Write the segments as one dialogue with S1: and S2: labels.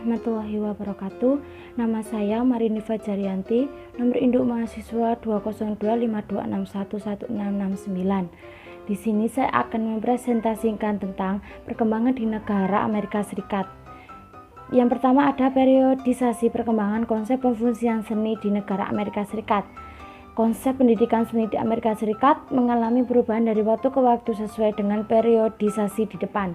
S1: warahmatullahi wabarakatuh. Nama saya Marini Fajarianti, nomor induk mahasiswa 20252611669. Di sini saya akan mempresentasikan tentang perkembangan di negara Amerika Serikat. Yang pertama ada periodisasi perkembangan konsep pemfungsian seni di negara Amerika Serikat. Konsep pendidikan seni di Amerika Serikat mengalami perubahan dari waktu ke waktu sesuai dengan periodisasi di depan.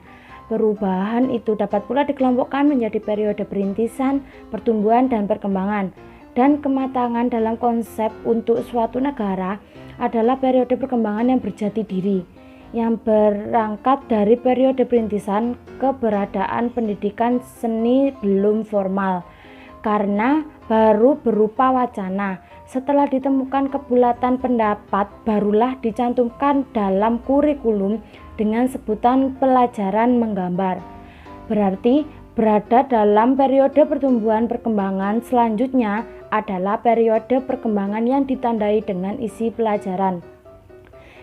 S1: Perubahan itu dapat pula dikelompokkan menjadi periode perintisan, pertumbuhan, dan perkembangan. Dan kematangan dalam konsep untuk suatu negara adalah periode perkembangan yang berjati diri, yang berangkat dari periode perintisan keberadaan pendidikan seni belum formal, karena baru berupa wacana. Setelah ditemukan kebulatan pendapat, barulah dicantumkan dalam kurikulum dengan sebutan pelajaran menggambar. Berarti berada dalam periode pertumbuhan perkembangan. Selanjutnya adalah periode perkembangan yang ditandai dengan isi pelajaran.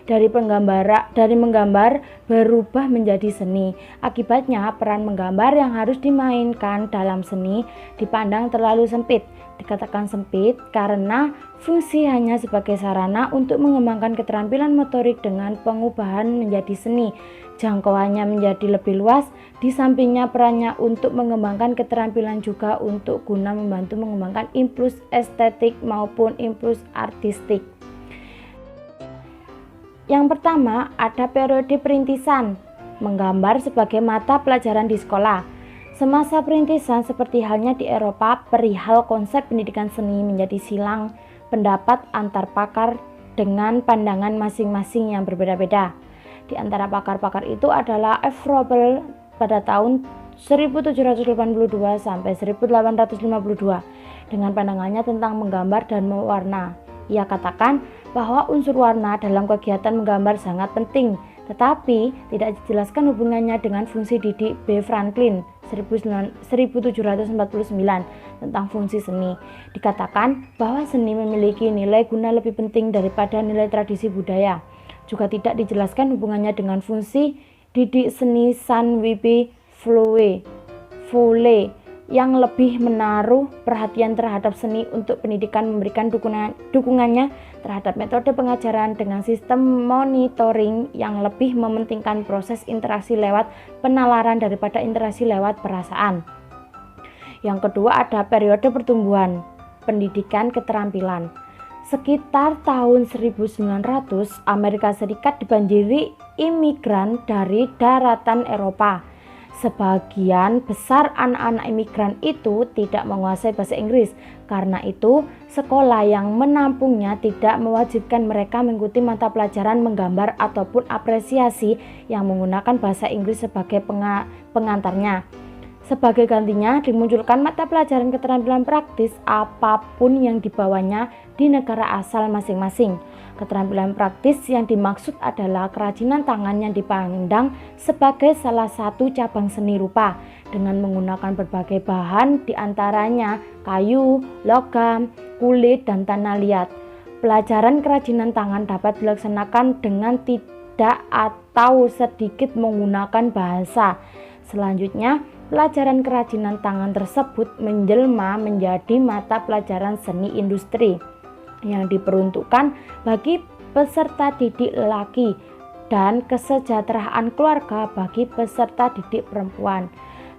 S1: Dari menggambar berubah menjadi seni. Akibatnya peran menggambar yang harus dimainkan dalam seni dipandang terlalu sempit. Dikatakan sempit karena fungsi hanya sebagai sarana untuk mengembangkan keterampilan motorik dengan pengubahan menjadi seni. Jangkauannya menjadi lebih luas, di sampingnya perannya untuk mengembangkan keterampilan juga untuk guna membantu mengembangkan impuls estetik maupun impuls artistik. Yang pertama ada periode perintisan, menggambar sebagai mata pelajaran di sekolah. Semasa perintisan seperti halnya di Eropa, perihal konsep pendidikan seni menjadi silang pendapat antar pakar dengan pandangan masing-masing yang berbeda-beda. Di antara pakar-pakar itu adalah F. Roble pada tahun 1782 sampai 1852 dengan pandangannya tentang menggambar dan mewarna. Ia katakan bahwa unsur warna dalam kegiatan menggambar sangat penting, tetapi tidak dijelaskan hubungannya dengan fungsi Didik B. Franklin 1749 tentang fungsi seni. Dikatakan bahwa seni memiliki nilai guna lebih penting daripada nilai tradisi budaya. Juga tidak dijelaskan hubungannya dengan fungsi didik seni San W.B. Fowler yang lebih menaruh perhatian terhadap seni untuk pendidikan, memberikan dukungannya terhadap metode pengajaran dengan sistem monitoring yang lebih mementingkan proses interaksi lewat penalaran daripada interaksi lewat perasaan. Yang kedua ada periode pertumbuhan pendidikan keterampilan. Sekitar tahun 1900, Amerika Serikat dibanjiri imigran dari daratan Eropa. Sebagian besar anak-anak imigran itu tidak menguasai bahasa Inggris. Karena itu, sekolah yang menampungnya tidak mewajibkan mereka mengikuti mata pelajaran menggambar ataupun apresiasi yang menggunakan bahasa Inggris sebagai pengantarnya. Sebagai gantinya, dimunculkan mata pelajaran keterampilan praktis apapun yang dibawanya di negara asal masing-masing. Keterampilan praktis yang dimaksud adalah kerajinan tangan yang dipandang sebagai salah satu cabang seni rupa dengan menggunakan berbagai bahan diantaranya kayu, logam, kulit, dan tanah liat. Pelajaran kerajinan tangan dapat dilaksanakan dengan tidak atau sedikit menggunakan bahasa. Selanjutnya, pelajaran kerajinan tangan tersebut menjelma menjadi mata pelajaran seni industri yang diperuntukkan bagi peserta didik lelaki dan kesejahteraan keluarga bagi peserta didik perempuan.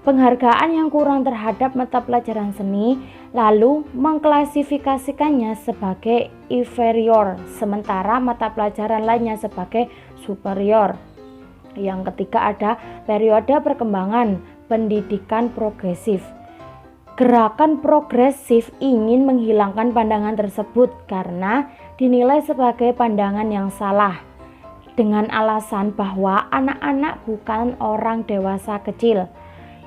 S1: Penghargaan yang kurang terhadap mata pelajaran seni lalu mengklasifikasikannya sebagai inferior, sementara mata pelajaran lainnya sebagai superior. Yang ketiga ada periode perkembangan pendidikan progresif. Gerakan progresif ingin menghilangkan pandangan tersebut karena dinilai sebagai pandangan yang salah, dengan alasan bahwa anak-anak bukan orang dewasa kecil.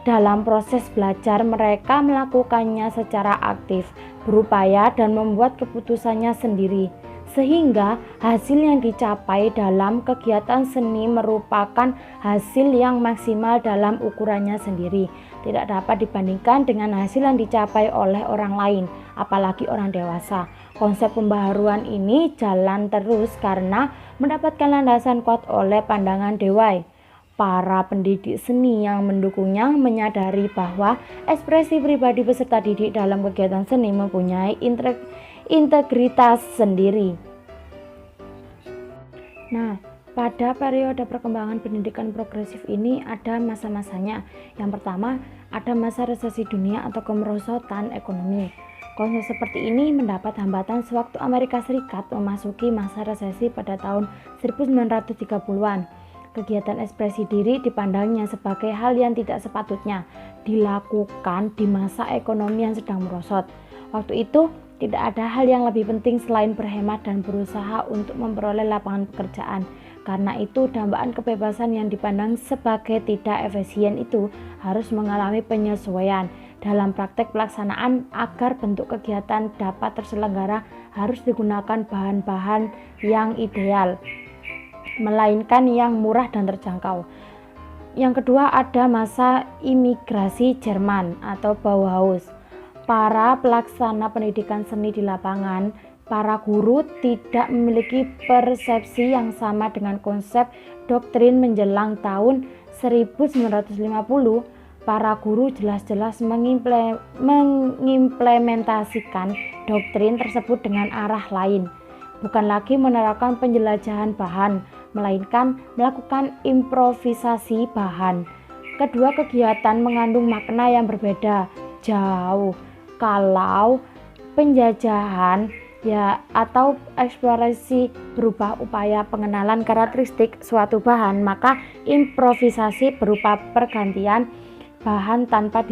S1: Dalam proses belajar mereka melakukannya secara aktif, berupaya dan membuat keputusannya sendiri, sehingga hasil yang dicapai dalam kegiatan seni merupakan hasil yang maksimal dalam ukurannya sendiri, tidak dapat dibandingkan dengan hasil yang dicapai oleh orang lain, apalagi orang dewasa. Konsep pembaharuan ini jalan terus karena mendapatkan landasan kuat oleh pandangan Dewey. Para pendidik seni yang mendukungnya menyadari bahwa ekspresi pribadi peserta didik dalam kegiatan seni mempunyai integritas sendiri. Nah, pada periode perkembangan pendidikan progresif ini ada masa-masanya. Yang pertama, ada masa resesi dunia atau kemerosotan ekonomi. Konsep seperti ini mendapat hambatan sewaktu Amerika Serikat memasuki masa resesi pada tahun 1930-an. Kegiatan ekspresi diri dipandangnya sebagai hal yang tidak sepatutnya dilakukan di masa ekonomi yang sedang merosot. Waktu itu, tidak ada hal yang lebih penting selain berhemat dan berusaha untuk memperoleh lapangan pekerjaan. Karena itu, dambaan kebebasan yang dipandang sebagai tidak efisien itu harus mengalami penyesuaian. Dalam praktek pelaksanaan, agar bentuk kegiatan dapat terselenggara, harus digunakan bahan-bahan yang ideal, melainkan yang murah dan terjangkau. Yang kedua, ada masa imigrasi Jerman atau Bauhaus. Para pelaksana pendidikan seni di lapangan, para guru tidak memiliki persepsi yang sama dengan konsep doktrin menjelang tahun 1950. Para guru jelas-jelas mengimplementasikan doktrin tersebut dengan arah lain, bukan lagi menerapkan penjelajahan bahan, melainkan melakukan improvisasi bahan. Kedua kegiatan mengandung makna yang berbeda jauh. Kalau penjajahan atau eksplorasi berupa upaya pengenalan karakteristik suatu bahan, maka improvisasi berupa pergantian bahan tanpa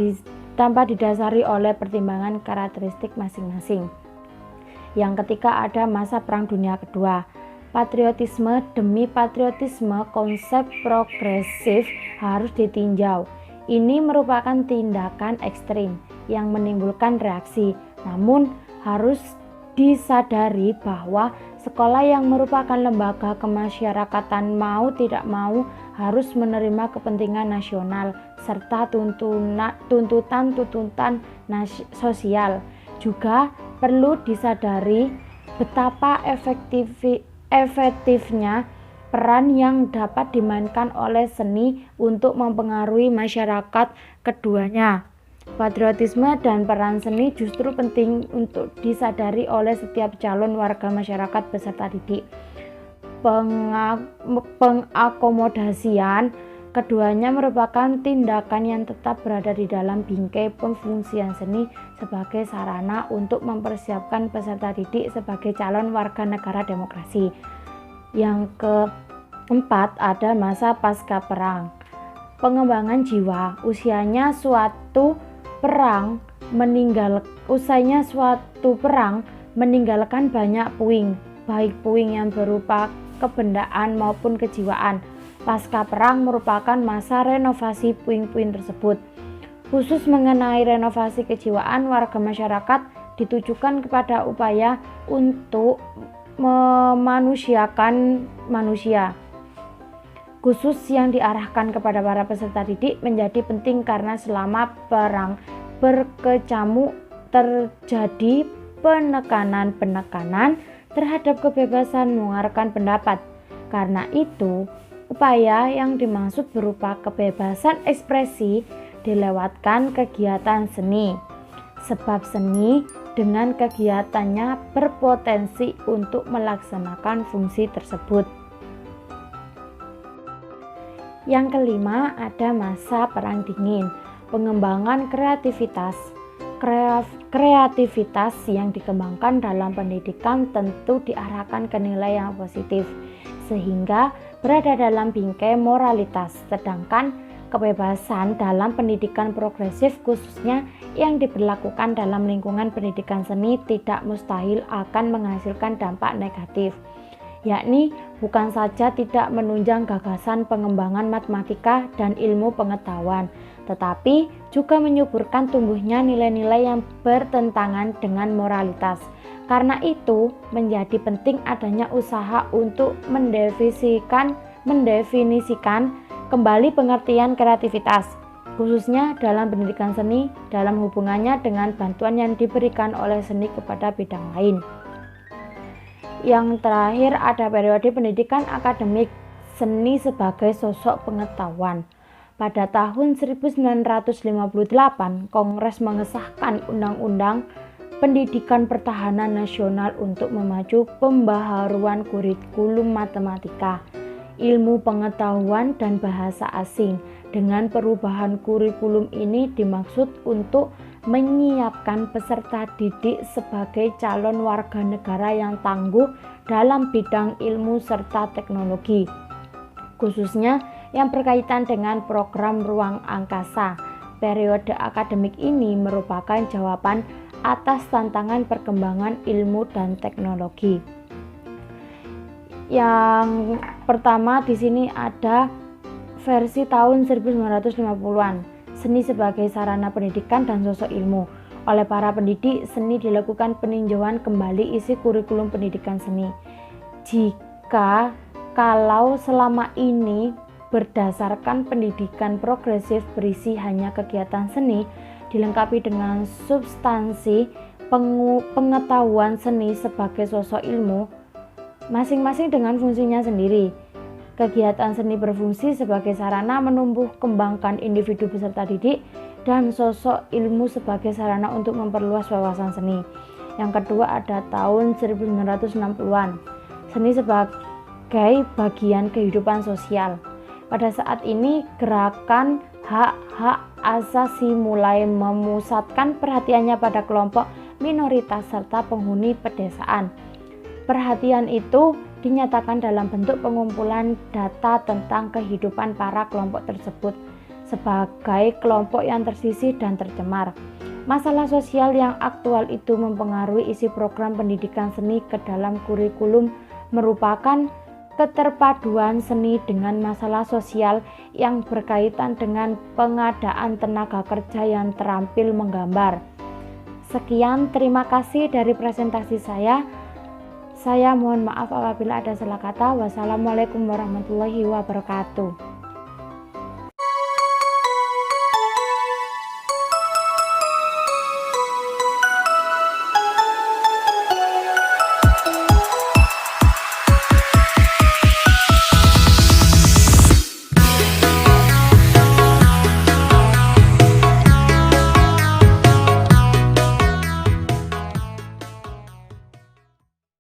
S1: didasari oleh pertimbangan karakteristik masing-masing. Yang ketiga, ada masa Perang Dunia Kedua. Patriotisme demi patriotisme, konsep progresif harus ditinjau. Ini merupakan tindakan ekstrim yang menimbulkan reaksi, namun harus disadari bahwa sekolah yang merupakan lembaga kemasyarakatan mau tidak mau harus menerima kepentingan nasional serta tuntutan sosial. Juga perlu disadari betapa efektifnya peran yang dapat dimainkan oleh seni untuk mempengaruhi masyarakat keduanya. Patriotisme dan peran seni justru penting untuk disadari oleh setiap calon warga masyarakat peserta didik. Pengakomodasian keduanya merupakan tindakan yang tetap berada di dalam bingkai pemfungsian seni sebagai sarana untuk mempersiapkan peserta didik sebagai calon warga negara demokrasi. Yang keempat, ada masa pasca perang. Pengembangan jiwa. Usainya suatu perang meninggalkan banyak puing, baik puing yang berupa kebendaan maupun kejiwaan. Pasca perang merupakan masa renovasi puing-puing tersebut. Khusus mengenai renovasi kejiwaan warga masyarakat ditujukan kepada upaya untuk memanusiakan manusia. Khusus yang diarahkan kepada para peserta didik menjadi penting karena selama perang berkecamuk terjadi penekanan terhadap kebebasan mengeluarkan pendapat. Karena itu, upaya yang dimaksud berupa kebebasan ekspresi dilewatkan kegiatan seni. Sebab seni dengan kegiatannya berpotensi untuk melaksanakan fungsi tersebut. Yang kelima, ada masa Perang Dingin. Pengembangan kreativitas. Kreativitas yang dikembangkan dalam pendidikan tentu diarahkan ke nilai yang positif, sehingga berada dalam bingkai moralitas. Sedangkan kebebasan dalam pendidikan progresif khususnya yang diberlakukan dalam lingkungan pendidikan seni tidak mustahil akan menghasilkan dampak negatif, yakni bukan saja tidak menunjang gagasan pengembangan matematika dan ilmu pengetahuan, tetapi juga menyuburkan tumbuhnya nilai-nilai yang bertentangan dengan moralitas. Karena itu, menjadi penting adanya usaha untuk mendefinisikan kembali pengertian kreativitas, khususnya dalam pendidikan seni dalam hubungannya dengan bantuan yang diberikan oleh seni kepada bidang lain. Yang terakhir, ada periode pendidikan akademik seni sebagai sosok pengetahuan. Pada tahun 1958, Kongres mengesahkan Undang-Undang Pendidikan Pertahanan Nasional untuk memacu pembaharuan kurikulum matematika, ilmu pengetahuan, dan bahasa asing. Dengan perubahan kurikulum ini dimaksud untuk menyiapkan peserta didik sebagai calon warga negara yang tangguh dalam bidang ilmu serta teknologi, khususnya yang berkaitan dengan program ruang angkasa. Periode akademik ini merupakan jawaban atas tantangan perkembangan ilmu dan teknologi. Yang pertama di sini ada versi tahun 1950-an, seni sebagai sarana pendidikan dan sosok ilmu. Oleh para pendidik, seni dilakukan peninjauan kembali isi kurikulum pendidikan seni. Kalau selama ini berdasarkan pendidikan progresif berisi hanya kegiatan seni, dilengkapi dengan substansi pengetahuan seni sebagai sosok ilmu, masing-masing dengan fungsinya sendiri. Kegiatan seni berfungsi sebagai sarana menumbuh kembangkan individu peserta didik, dan sosok ilmu sebagai sarana untuk memperluas wawasan seni. Yang kedua ada tahun 1960-an, seni sebagai bagian kehidupan sosial. Pada saat ini gerakan hak-hak asasi mulai memusatkan perhatiannya pada kelompok minoritas serta penghuni pedesaan. Perhatian itu dinyatakan dalam bentuk pengumpulan data tentang kehidupan para kelompok tersebut sebagai kelompok yang tersisih dan tercemar. Masalah sosial yang aktual itu mempengaruhi isi program pendidikan seni ke dalam kurikulum, merupakan keterpaduan seni dengan masalah sosial yang berkaitan dengan pengadaan tenaga kerja yang terampil menggambar. Sekian, terima kasih dari presentasi saya. Saya mohon maaf apabila ada salah kata. Wassalamualaikum warahmatullahi wabarakatuh.